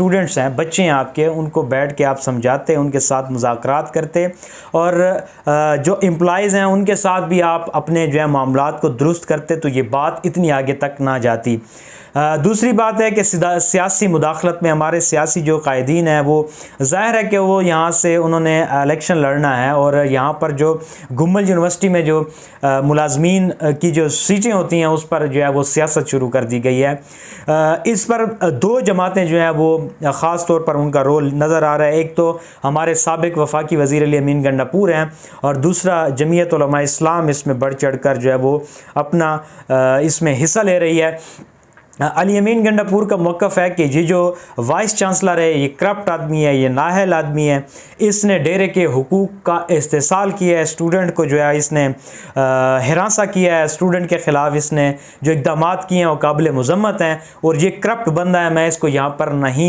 Students हैं, बच्चे हैं आपके, उनको बैठ के आप समझाते, उनके साथ मुज़ाकरात करते, और जो एम्प्लॉइज़ हैं उनके साथ भी आप अपने जो है मामलात को दुरुस्त करते, तो ये बात इतनी आगे तक ना जाती। दूसरी बात है कि सियासी मुदाखलत में हमारे सियासी जो कायदीन हैं वो ज़ाहिर है कि वो यहाँ से उन्होंने इलेक्शन लड़ना है, और यहाँ पर जो गुम्बल यूनिवर्सिटी में जो मुलाजमीन की जो सीटें होती हैं उस पर जो है वो सियासत शुरू कर दी गई है। इस पर दो जमातें जो हैं वो ख़ास तौर पर उनका रोल नज़र आ रहा है। एक तो हमारे साबिक वफाकी वज़ीर अली अमीन गंडापुर हैं, और दूसरा जमीयत उलमा इस्लाम इसमें बढ़ चढ़ कर जो है वो अपना इसमें हिस्सा ले रही है। अली अमीन गंडापुर का मौक़िफ़ है कि ये जो वाइस चांसलर है ये करप्ट आदमी है, ये नाअहल आदमी है, इसने डेरे के हुकूक का इस्तेसाल किया है, स्टूडेंट को जो है इसने हिरासा किया है, स्टूडेंट के ख़िलाफ़ इसने जो इक़दामात किए हैं वो काबिल मज़म्मत हैं, और ये करप्ट बंदा है, मैं इसको यहाँ पर नहीं